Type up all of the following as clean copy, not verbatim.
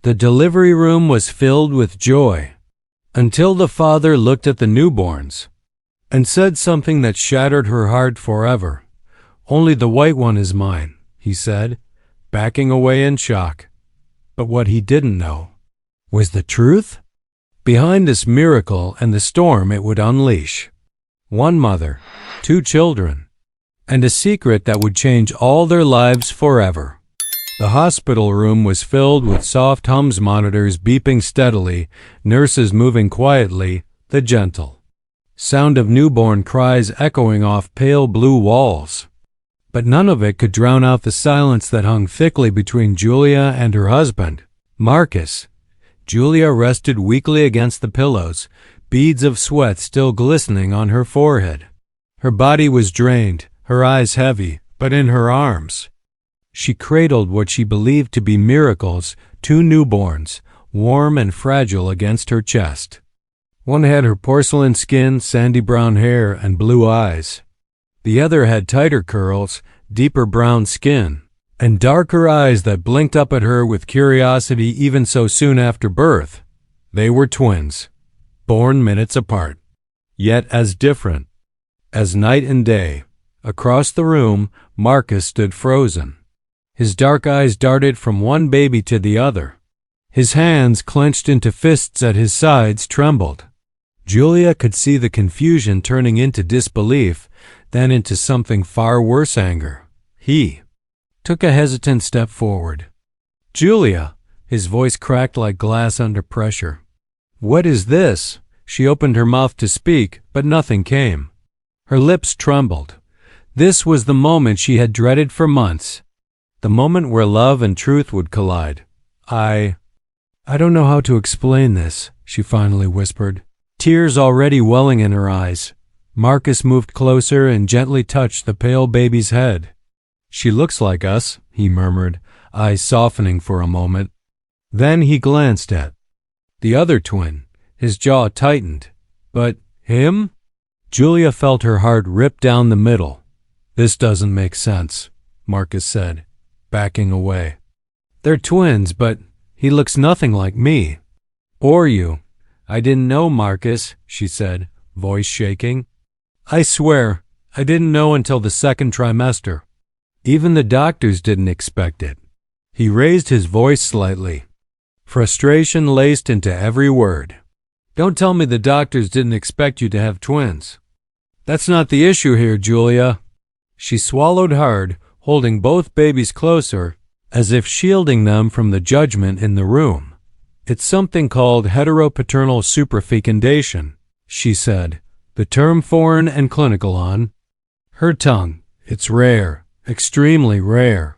The delivery room was filled with joy, until the father looked at the newborns and said something that shattered her heart forever. "Only the white one is mine," he said, backing away in shock. But what he didn't know was the truth behind this miracle and the storm it would unleash. One mother, two children, and a secret that would change all their lives forever. The hospital room was filled with soft hums, monitors beeping steadily, nurses moving quietly, the gentle sound of newborn cries echoing off pale blue walls. But none of it could drown out the silence that hung thickly between Julia and her husband, Marcus. Julia rested weakly against the pillows, beads of sweat still glistening on her forehead. Her body was drained, her eyes heavy, but in her arms she cradled what she believed to be miracles, two newborns, warm and fragile against her chest. One had her porcelain skin, sandy brown hair, and blue eyes. The other had tighter curls, deeper brown skin, and darker eyes that blinked up at her with curiosity even so soon after birth. They were twins, born minutes apart, yet as different as night and day. Across the room, Marcus stood frozen. His dark eyes darted from one baby to the other. His hands, clenched into fists at his sides, trembled. Julia could see the confusion turning into disbelief, then into something far worse, anger. He took a hesitant step forward. "Julia," his voice cracked like glass under pressure. "What is this?" She opened her mouth to speak, but nothing came. Her lips trembled. This was the moment she had dreaded for months. The moment where love and truth would collide. I don't know how to explain this," she finally whispered, tears already welling in her eyes. Marcus moved closer and gently touched the pale baby's head. "She looks like us," he murmured, eyes softening for a moment. Then he glanced at the other twin. His jaw tightened. "But him?" Julia felt her heart rip down the middle. "This doesn't make sense," Marcus said, backing away. "They're twins, but he looks nothing like me. Or you." "I didn't know, Marcus," she said, voice shaking. "I swear, I didn't know until the second trimester. Even the doctors didn't expect it." He raised his voice slightly, frustration laced into every word. "Don't tell me the doctors didn't expect you to have twins. That's not the issue here, Julia." She swallowed hard, holding both babies closer, as if shielding them from the judgment in the room. "It's something called heteropaternal suprafecundation," she said, the term foreign and clinical on her tongue. "It's rare, extremely rare.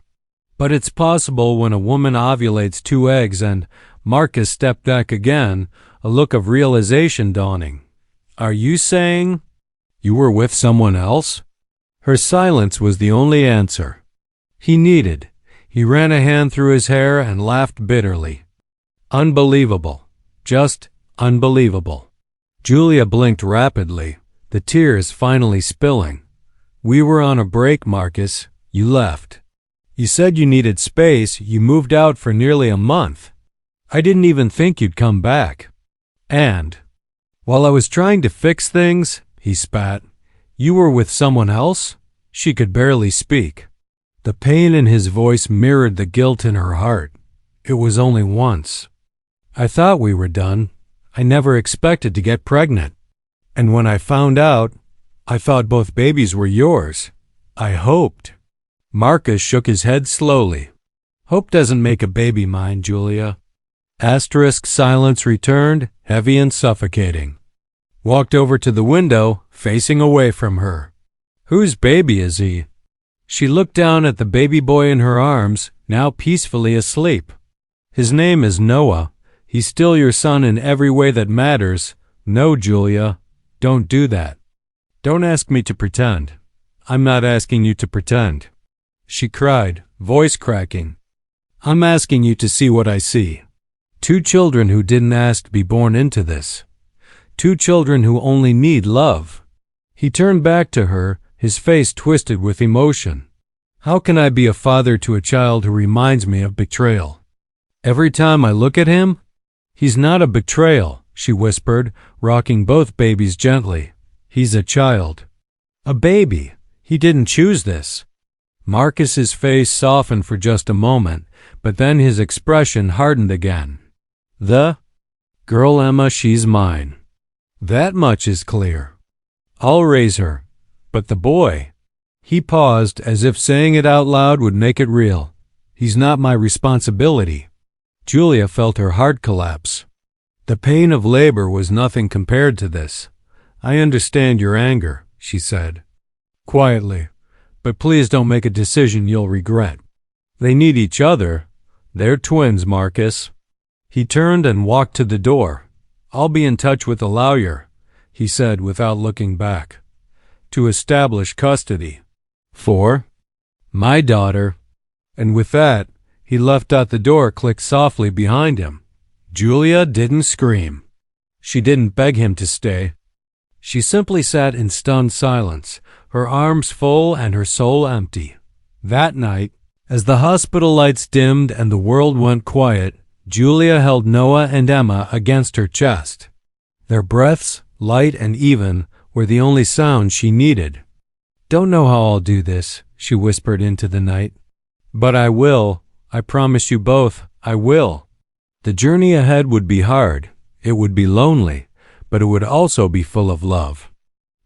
But it's possible when a woman ovulates two eggs," and Marcus stepped back again, a look of realization dawning. "Are you saying you were with someone else?" Her silence was the only answer he needed. He ran a hand through his hair and laughed bitterly. "Unbelievable. Just unbelievable." Julia blinked rapidly, the tears finally spilling. "We were on a break, Marcus. You left. You said you needed space. You moved out for nearly a month. I didn't even think you'd come back. And while I was trying to fix things," he spat, "you were with someone else?" She could barely speak. The pain in his voice mirrored the guilt in her heart. "It was only once. I thought we were done. I never expected to get pregnant. And when I found out, I thought both babies were yours. I hoped." Marcus shook his head slowly. "Hope doesn't make a baby mine, Julia." Silence returned, heavy and suffocating. Walked over to the window, facing away from her. "Whose baby is he?" She looked down at the baby boy in her arms, now peacefully asleep. "His name is Noah. He's still your son in every way that matters." "No, Julia, don't do that. Don't ask me to pretend. I'm not asking you to pretend," she cried, voice cracking. "I'm asking you to see what I see. Two children who didn't ask to be born into this. Two children who only need love." He turned back to her, his face twisted with emotion. "How can I be a father to a child who reminds me of betrayal? Every time I look at him, he's not a betrayal, she whispered, rocking both babies gently. He's a child. A baby. He didn't choose this. Marcus's face softened for just a moment, but then his expression hardened again. The girl Emma, she's mine. That much is clear. I'll raise her. But the boy. He paused, as if saying it out loud would make it real. He's not my responsibility. Julia felt her heart collapse. The pain of labor was nothing compared to this. I understand your anger, she said, quietly, but please don't make a decision you'll regret. They need each other. They're twins, Marcus. He turned and walked to the door. I'll be in touch with the lawyer, he said without looking back, to establish custody. For my daughter. And with that, he left out. The door clicked softly behind him. Julia didn't scream. She didn't beg him to stay. She simply sat in stunned silence, her arms full and her soul empty. That night, as the hospital lights dimmed and the world went quiet, Julia held Noah and Emma against her chest. Their breaths, light and even, were the only sounds she needed. Don't know how I'll do this, she whispered into the night. But I will. I promise you both, I will. The journey ahead would be hard. It would be lonely, but it would also be full of love.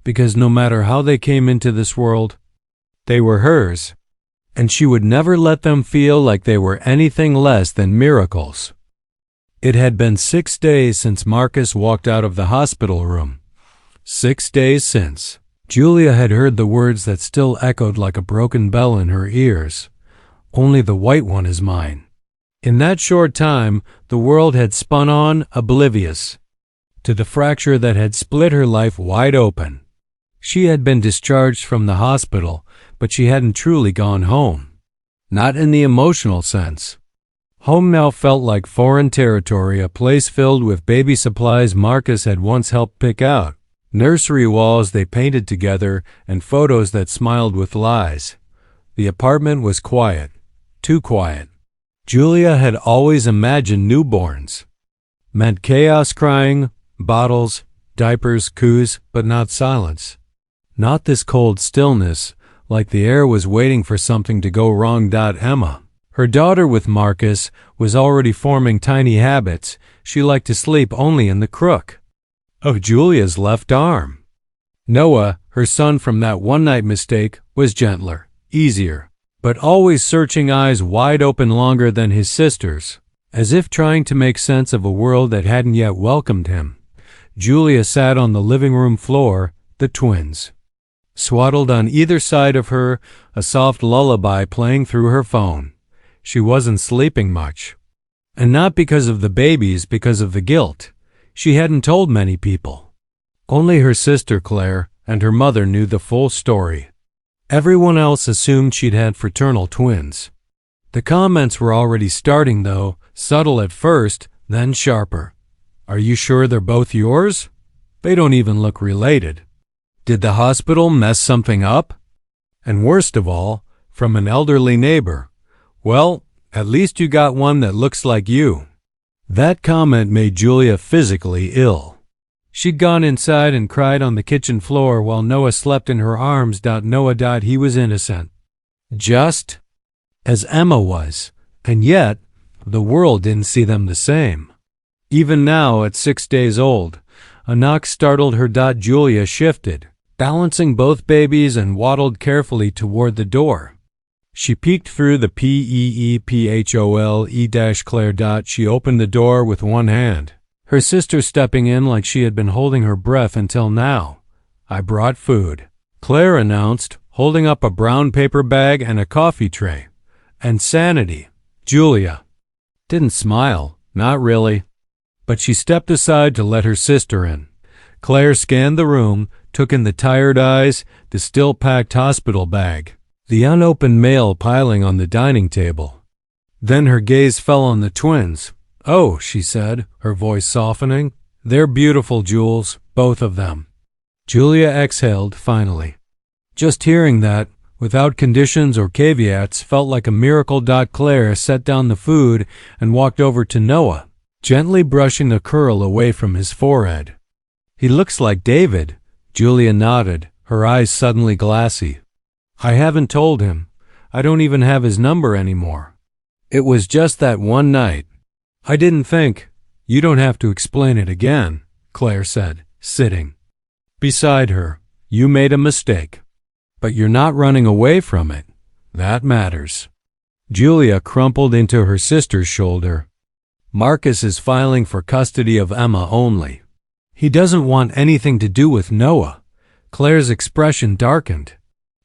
Because no matter how they came into this world, they were hers, and she would never let them feel like they were anything less than miracles. It had been 6 days since Marcus walked out of the hospital room. 6 days since. Julia had heard the words that still echoed like a broken bell in her ears. Only the white one is mine. In that short time, the world had spun on, oblivious, to the fracture that had split her life wide open. She had been discharged from the hospital, but she hadn't truly gone home. Not in the emotional sense. Home now felt like foreign territory, a place filled with baby supplies Marcus had once helped pick out, nursery walls they painted together, and photos that smiled with lies. The apartment was quiet. Too quiet. Julia had always imagined newborns meant chaos, crying, bottles, diapers, coos, but not silence. Not this cold stillness, like the air was waiting for something to go wrong. Emma, her daughter with Marcus, was already forming tiny habits. She liked to sleep only in the crook of Julia's left arm. Noah, her son from that one-night mistake, was gentler, easier, but always searching, eyes wide open longer than his sister's, as if trying to make sense of a world that hadn't yet welcomed him. Julia sat on the living room floor, the twins, swaddled on either side of her, a soft lullaby playing through her phone. She wasn't sleeping much. And not because of the babies, because of the guilt. She hadn't told many people. Only her sister Claire and her mother knew the full story. Everyone else assumed she'd had fraternal twins. The comments were already starting, though, subtle at first, then sharper. Are you sure they're both yours? They don't even look related. Did the hospital mess something up? And worst of all, from an elderly neighbor. Well, at least you got one that looks like you. That comment made Julia physically ill. She'd gone inside and cried on the kitchen floor while Noah slept in her arms. Noah, he was innocent. Just as Emma was. And yet, the world didn't see them the same. Even now, at 6 days old, a knock startled her. Julia shifted, balancing both babies, and waddled carefully toward the door. She peeked through the peephole. She opened the door with one hand, her sister stepping in like she had been holding her breath until now. I brought food, Claire announced, holding up a brown paper bag and a coffee tray. And sanity. Julia didn't smile, not really. But she stepped aside to let her sister in. Claire scanned the room, took in the tired eyes, the still-packed hospital bag, the unopened mail piling on the dining table. Then her gaze fell on the twins. Oh, she said, her voice softening. They're beautiful, Jules, both of them. Julia exhaled finally. Just hearing that without conditions or caveats, felt like a miracle. Claire set down the food and walked over to Noah, gently brushing the curl away from his forehead. "He looks like David," Julia nodded, her eyes suddenly glassy. "I haven't told him. I don't even have his number anymore. It was just that one night. I didn't think." "You don't have to explain it again," Claire said, sitting beside her. "You made a mistake. But you're not running away from it. That matters." Julia crumpled into her sister's shoulder. "Marcus is filing for custody of Emma only. He doesn't want anything to do with Noah." Claire's expression darkened.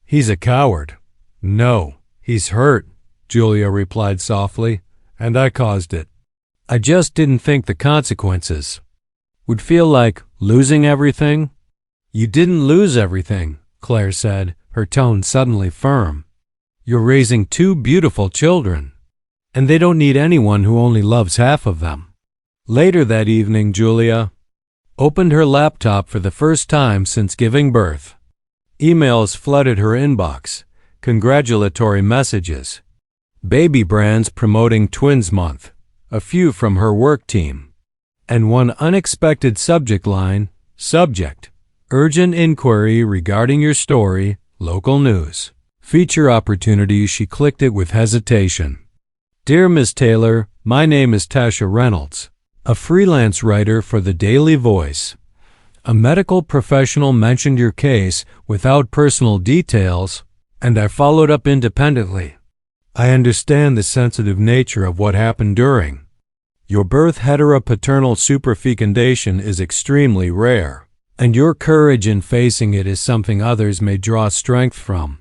"He's a coward." "No, he's hurt," Julia replied softly, "and I caused it. I just didn't think the consequences would feel like losing everything." "You didn't lose everything," Claire said, her tone suddenly firm. "You're raising two beautiful children, and they don't need anyone who only loves half of them." Later that evening, Julia opened her laptop for the first time since giving birth. Emails flooded her inbox, congratulatory messages, baby brands promoting Twins Month, a few from her work team, and one unexpected subject line: "Subject: urgent inquiry regarding your story, local news. Feature opportunity." She clicked it with hesitation. "Dear Ms. Taylor, my name is Tasha Reynolds, a freelance writer for the Daily Voice. A medical professional mentioned your case without personal details, and I followed up independently. I understand the sensitive nature of what happened during your birth. Heteropaternal superfecundation is extremely rare, and your courage in facing it is something others may draw strength from.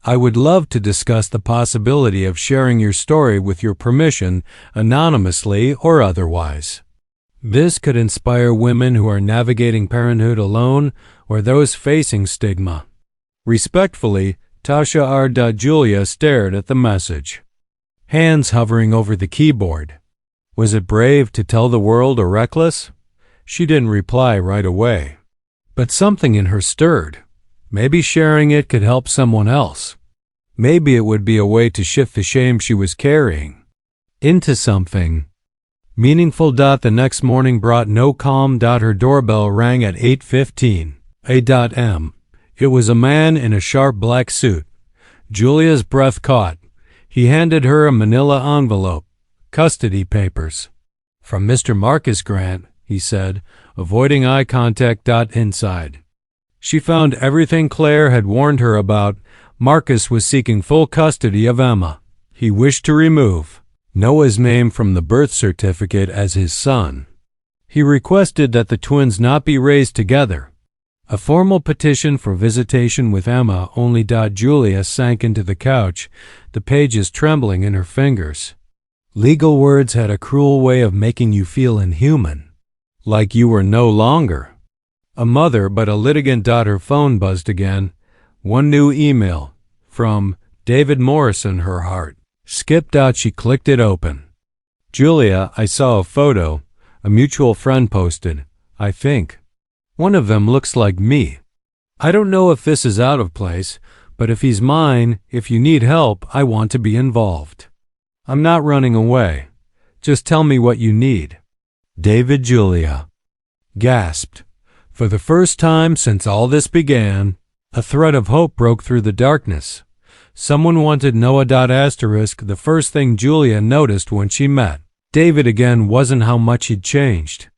I would love to discuss the possibility of sharing your story with your permission, anonymously or otherwise. This could inspire women who are navigating parenthood alone or those facing stigma. Respectfully, Tasha R. Julia stared at the message, hands hovering over the keyboard. Was it brave to tell the world or reckless? She didn't reply right away, but something in her stirred. Maybe sharing it could help someone else. Maybe it would be a way to shift the shame she was carrying into something meaningful. The next morning brought no calm. Her doorbell rang at 8:15 a.m. It was a man in a sharp black suit. Julia's breath caught. He handed her a manila envelope. "Custody papers." "From Mr. Marcus Grant," he said, avoiding eye contact. Inside, she found everything Claire had warned her about. Marcus was seeking full custody of Emma. He wished to remove Noah's name from the birth certificate as his son. He requested that the twins not be raised together. A formal petition for visitation with Emma only. Julia sank into the couch, the pages trembling in her fingers. Legal words had a cruel way of making you feel inhuman, like you were no longer a mother but a litigant. Her phone buzzed again. One new email from David Morrison. Her heart skipped. She clicked it open. "Julia, I saw a photo a mutual friend posted. I think one of them looks like me. I don't know if this is out of place, but if he's mine, if you need help, I want to be involved. I'm not running away. Just tell me what you need. David." Julia gasped. For the first time since all this began, a thread of hope broke through the darkness. Someone wanted Noah. The first thing Julia noticed when she met David again wasn't how much he'd changed.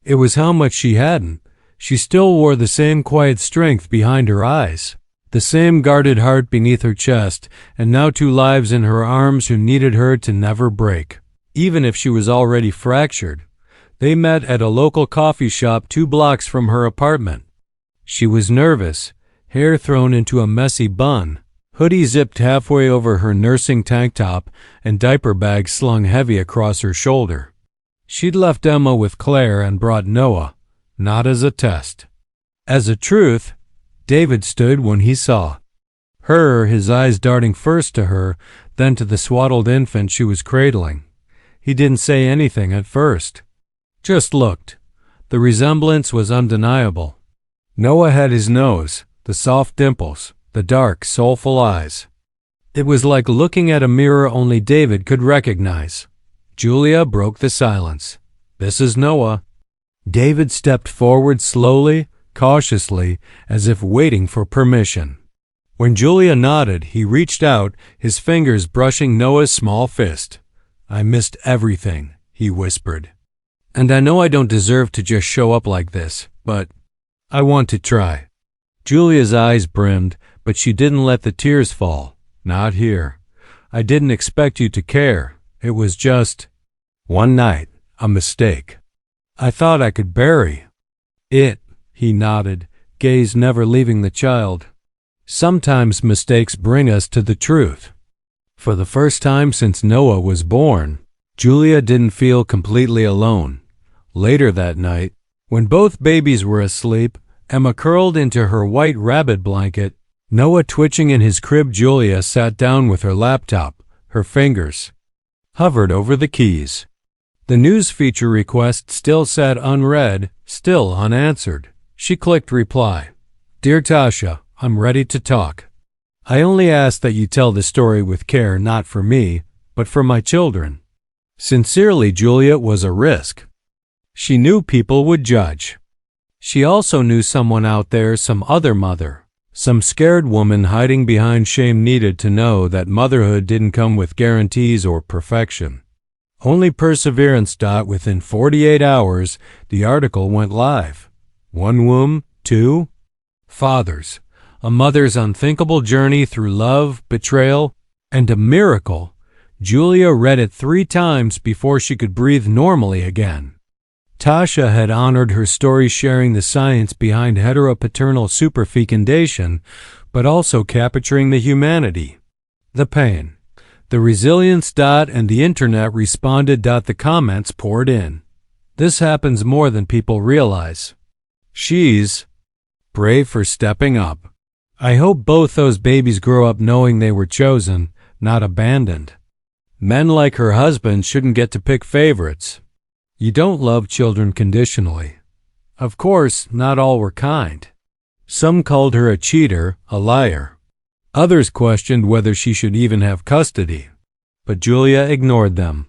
It was how much she hadn't. She still wore the same quiet strength behind her eyes, the same guarded heart beneath her chest, and now two lives in her arms who needed her to never break, even if she was already fractured. They met at a local coffee shop 2 blocks from her apartment. She was nervous, hair thrown into a messy bun, hoodie zipped halfway over her nursing tank top, and diaper bag slung heavy across her shoulder. She'd left Emma with Claire and brought Noah, not as a test. As a truth. David stood when he saw her, his eyes darting first to her, then to the swaddled infant she was cradling. He didn't say anything at first, just looked. The resemblance was undeniable. Noah had his nose, the soft dimples, the dark, soulful eyes. It was like looking at a mirror only David could recognize. Julia broke the silence. "This is Noah." David stepped forward slowly, cautiously, as if waiting for permission. When Julia nodded, he reached out, his fingers brushing Noah's small fist. "I missed everything," he whispered. "And I know I don't deserve to just show up like this, but I want to try." Julia's eyes brimmed, but she didn't let the tears fall. "Not here. I didn't expect you to care. It was just one night, a mistake. I thought I could bury it," he nodded, gaze never leaving the child. "Sometimes mistakes bring us to the truth." For the first time since Noah was born, Julia didn't feel completely alone. Later that night, when both babies were asleep, Emma curled into her white rabbit blanket, Noah twitching in his crib. Julia sat down with her laptop. Her fingers hovered over the keys. The news feature request still sat unread, still unanswered. She clicked reply. "Dear Tasha, I'm ready to talk. I only ask that you tell the story with care, not for me, but for my children." Sincerely, Julia was a risk. She knew people would judge. She also knew someone out there, some other mother, some scared woman hiding behind shame needed to know that motherhood didn't come with guarantees or perfection. Only perseverance. Within 48 hours, the article went live. One womb, two fathers. A mother's unthinkable journey through love, betrayal, and a miracle. Julia read it 3 times before she could breathe normally again. Tasha had honored her story, sharing the science behind heteropaternal superfecundation, but also capturing the humanity, the pain, the resilience. And the internet responded. The comments poured in. "This happens more than people realize. She's brave for stepping up. I hope both those babies grow up knowing they were chosen, not abandoned. Men like her husband shouldn't get to pick favorites. You don't love children conditionally." Of course, not all were kind. Some called her a cheater, a liar. Others questioned whether she should even have custody. But Julia ignored them.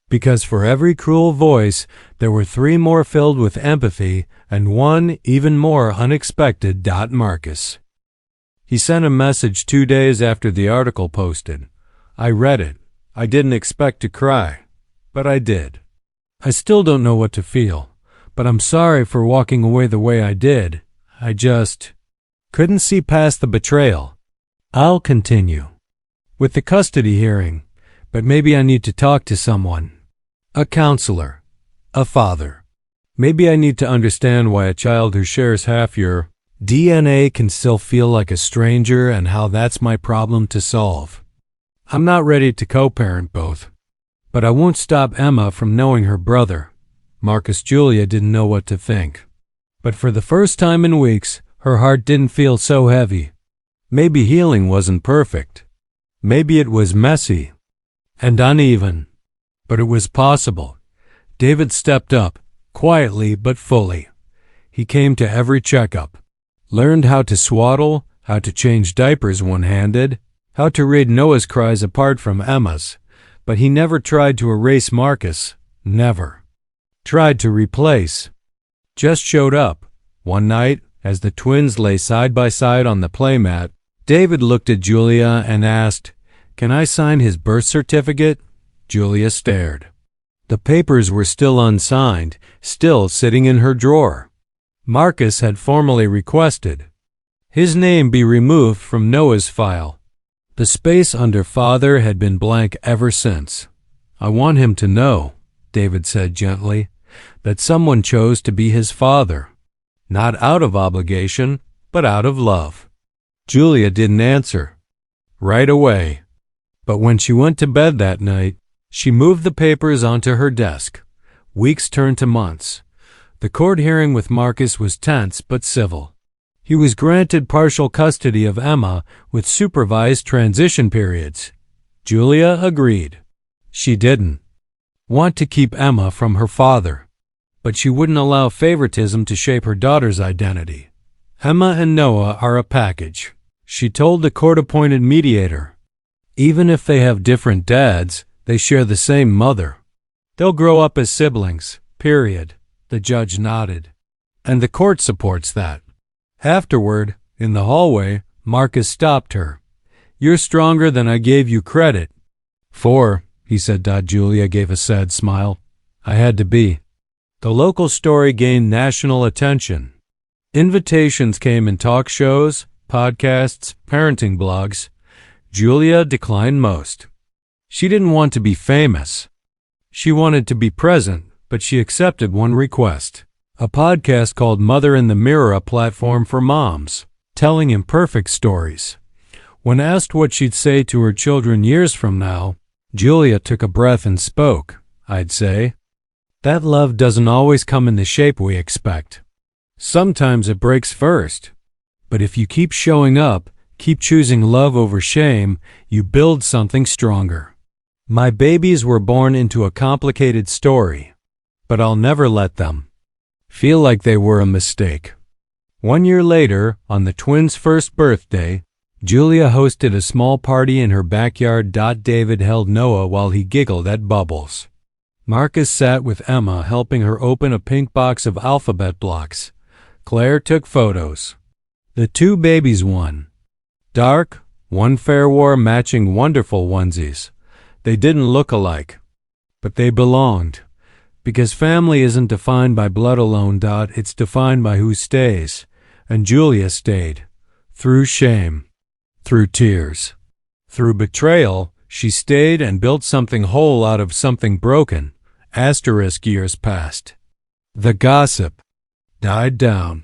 Because for every cruel voice, there were 3 more filled with empathy and one even more unexpected. Marcus. He sent a message 2 days after the article posted. "I read it. I didn't expect to cry, but I did. I still don't know what to feel, but I'm sorry for walking away the way I did. I just couldn't see past the betrayal. I'll continue with the custody hearing, but maybe I need to talk to someone. A counselor, a father. Maybe I need to understand why a child who shares half your DNA can still feel like a stranger and how that's my problem to solve. I'm not ready to co-parent both. But I won't stop Emma from knowing her brother." Marcus. Julia didn't know what to think. But for the first time in weeks, her heart didn't feel so heavy. Maybe healing wasn't perfect. Maybe it was messy and uneven. But it was possible. David stepped up, quietly but fully. He came to every checkup, learned how to swaddle, how to change diapers one-handed, how to read Noah's cries apart from Emma's. But he never tried to erase Marcus, never. Tried to replace. Just showed up. One night, as the twins lay side by side on the playmat, David looked at Julia and asked, "Can I sign his birth certificate?" Julia stared. The papers were still unsigned, still sitting in her drawer. Marcus had formally requested his name be removed from Noah's file. The space under father had been blank ever since. "I want him to know," David said gently, "that someone chose to be his father. Not out of obligation, but out of love." Julia didn't answer right away. But when she went to bed that night, she moved the papers onto her desk. Weeks turned to months. The court hearing with Marcus was tense but civil. He was granted partial custody of Emma with supervised transition periods. Julia agreed. She didn't want to keep Emma from her father, but she wouldn't allow favoritism to shape her daughter's identity. Emma and Noah are a package. She told the court-appointed mediator, even if they have different dads, they share the same mother. They'll grow up as siblings, period. The judge nodded. And the court supports that. Afterward, in the hallway, Marcus stopped her. You're stronger than I gave you credit for, he said. Julia gave a sad smile. I had to be. The local story gained national attention. Invitations came in talk shows, podcasts, parenting blogs. Julia declined most. She didn't want to be famous. She wanted to be present, but she accepted one request. A podcast called Mother in the Mirror, a platform for moms, telling imperfect stories. When asked what she'd say to her children years from now, Julia took a breath and spoke. I'd say, that love doesn't always come in the shape we expect. Sometimes it breaks first. But if you keep showing up, keep choosing love over shame, you build something stronger. My babies were born into a complicated story, but I'll never let them feel like they were a mistake. 1 year later, on the twins' first birthday, Julia hosted a small party in her backyard. David held Noah while he giggled at Bubbles. Marcus sat with Emma, helping her open a pink box of alphabet blocks. Claire took photos. The two babies, one dark, one fair, wore matching wonderful onesies. They didn't look alike, but they belonged. Because family isn't defined by blood alone. It's defined by who stays. And Julia stayed. Through shame. Through tears. Through betrayal, she stayed and built something whole out of something broken. Years passed. The gossip died down.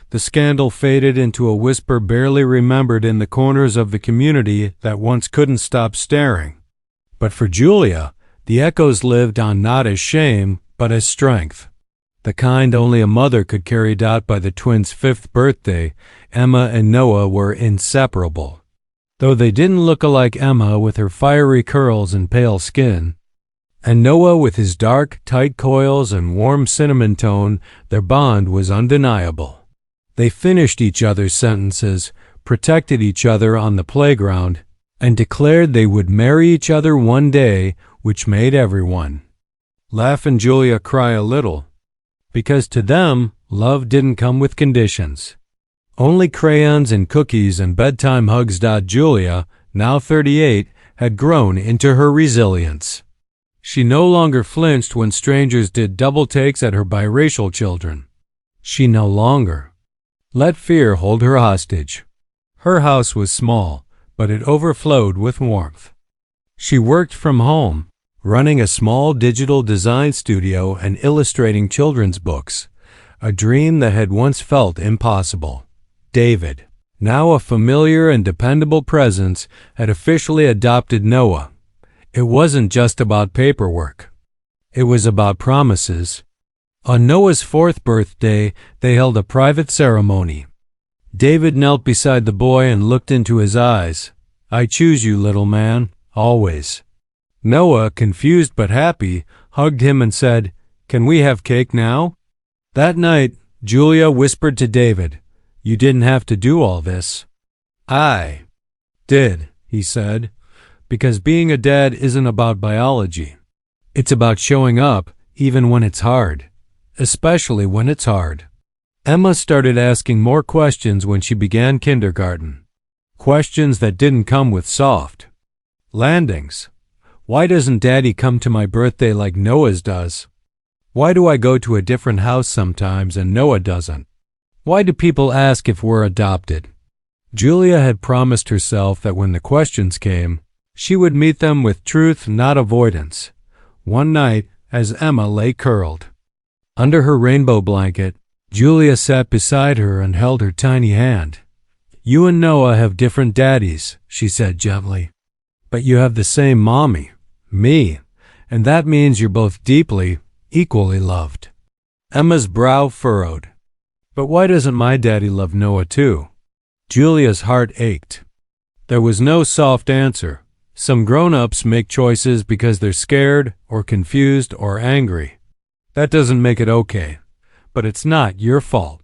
The scandal faded into a whisper barely remembered in the corners of the community that once couldn't stop staring. But for Julia, the echoes lived on, not as shame, but as strength. The kind only a mother could carry. By the twins' 5th birthday, Emma and Noah were inseparable. Though they didn't look alike, Emma with her fiery curls and pale skin, and Noah with his dark, tight coils and warm cinnamon tone, their bond was undeniable. They finished each other's sentences, protected each other on the playground, and declared they would marry each other one day, which made everyone laugh and Julia cry a little. Because to them, love didn't come with conditions. Only crayons and cookies and bedtime hugs. Julia, now 38, had grown into her resilience. She no longer flinched when strangers did double takes at her biracial children. She no longer let fear hold her hostage. Her house was small, but it overflowed with warmth. She worked from home, running a small digital design studio and illustrating children's books, a dream that had once felt impossible. David, now a familiar and dependable presence, had officially adopted Noah. It wasn't just about paperwork. It was about promises. On Noah's 4th birthday, they held a private ceremony. David knelt beside the boy and looked into his eyes. I choose you, little man, always. Noah, confused but happy, hugged him and said, Can we have cake now? That night, Julia whispered to David, You didn't have to do all this. I did, he said. Because being a dad isn't about biology. It's about showing up, even when it's hard. Especially when it's hard. Emma started asking more questions when she began kindergarten. Questions that didn't come with soft landings. Why doesn't Daddy come to my birthday like Noah's does? Why do I go to a different house sometimes and Noah doesn't? Why do people ask if we're adopted? Julia had promised herself that when the questions came, she would meet them with truth, not avoidance. One night, as Emma lay curled under her rainbow blanket, Julia sat beside her and held her tiny hand. You and Noah have different daddies, she said gently. But you have the same mommy, me, and that means you're both deeply, equally loved. Emma's brow furrowed. But why doesn't my daddy love Noah too? Julia's heart ached. There was no soft answer. Some grown-ups make choices because they're scared or confused or angry. That doesn't make it okay. But it's not your fault.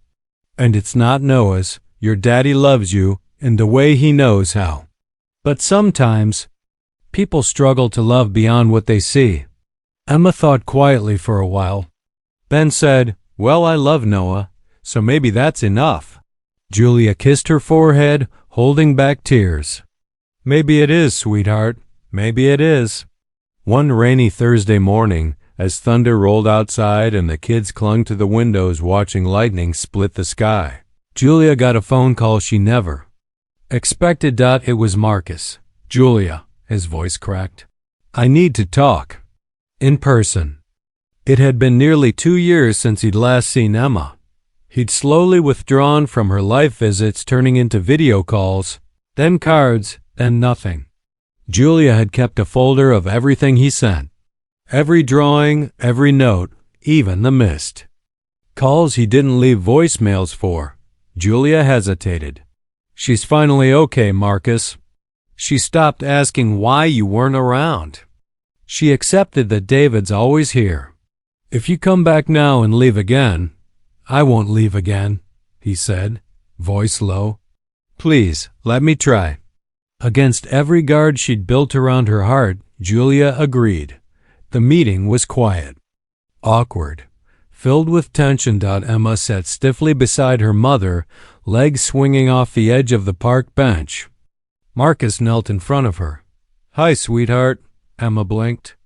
And it's not Noah's. Your daddy loves you, in the way he knows how. But sometimes, people struggle to love beyond what they see. Emma thought quietly for a while. Ben said, "Well, I love Noah, so maybe that's enough." Julia kissed her forehead, holding back tears. "Maybe it is, sweetheart. Maybe it is." One rainy Thursday morning, as thunder rolled outside and the kids clung to the windows watching lightning split the sky, Julia got a phone call she never expected. It was Marcus. "Julia," his voice cracked. "I need to talk. In person." It had been nearly 2 years since he'd last seen Emma. He'd slowly withdrawn from her life visits, turning into video calls, then cards, then nothing. Julia had kept a folder of everything he sent. Every drawing, every note, even the missed calls he didn't leave voicemails for. Julia hesitated. "She's finally okay, Marcus. She stopped asking why you weren't around. She accepted that David's always here. If you come back now and leave again, I won't leave again," he said, voice low. "Please, let me try." Against every guard she'd built around her heart, Julia agreed. The meeting was quiet, awkward, filled with tension. Emma sat stiffly beside her mother, legs swinging off the edge of the park bench. Marcus knelt in front of her. "Hi, sweetheart," Emma blinked.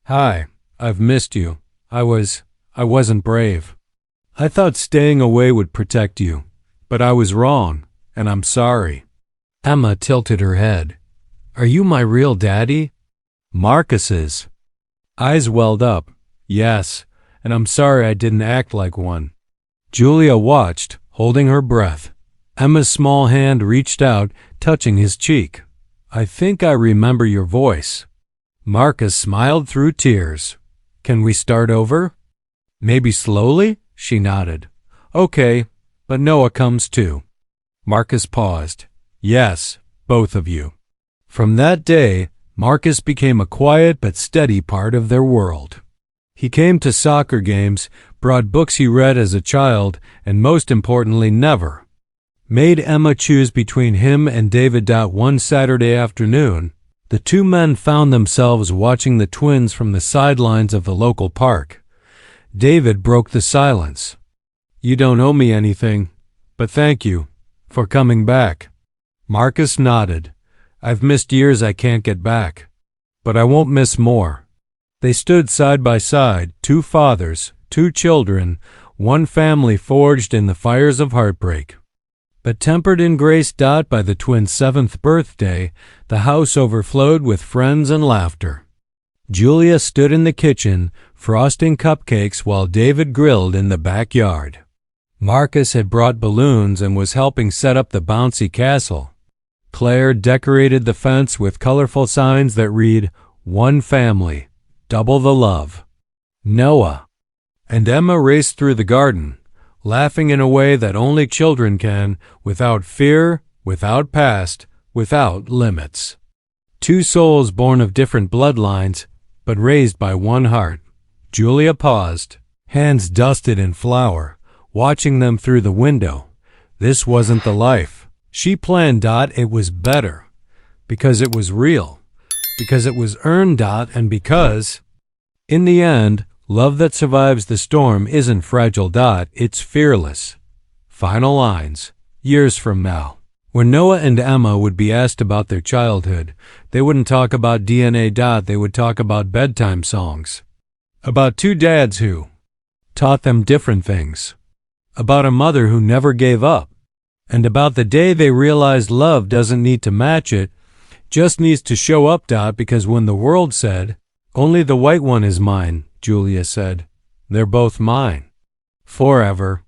"Hi, I've missed you. I wasn't brave. I thought staying away would protect you, but I was wrong, and I'm sorry." Emma tilted her head. "Are you my real daddy?" "Marcus's." Eyes welled up. "Yes, and I'm sorry I didn't act like one." Julia watched, holding her breath. Emma's small hand reached out, touching his cheek. "I think I remember your voice." Marcus smiled through tears. "Can we start over?" "Maybe slowly?" She nodded. "Okay, but Noah comes too." Marcus paused. "Yes, both of you." From that day, Marcus became a quiet but steady part of their world. He came to soccer games, brought books he read as a child, and most importantly, never made Emma choose between him and David. One Saturday afternoon, the two men found themselves watching the twins from the sidelines of the local park. David broke the silence. "You don't owe me anything, but thank you for coming back." Marcus nodded. "I've missed years I can't get back, but I won't miss more." They stood side by side, two fathers, two children, one family forged in the fires of heartbreak, but tempered in grace. By the twins' 7th birthday, the house overflowed with friends and laughter. Julia stood in the kitchen, frosting cupcakes while David grilled in the backyard. Marcus had brought balloons and was helping set up the bouncy castle. Claire decorated the fence with colorful signs that read, "One family, double the love." Noah and Emma raced through the garden, laughing in a way that only children can, without fear, without past, without limits. Two souls born of different bloodlines, but raised by one heart. Julia paused, hands dusted in flour, watching them through the window. This wasn't the life she planned. It was better, because it was real, because it was earned. And because, in the end, love that survives the storm isn't fragile. It's fearless. Final lines. Years from now, when Noah and Emma would be asked about their childhood, they wouldn't talk about DNA. They would talk about bedtime songs, about two dads who taught them different things, about a mother who never gave up, and about the day they realized love doesn't need to match it, just needs to show up. Because when the world said, "Only the white one is mine," Julia said, "They're both mine. Forever."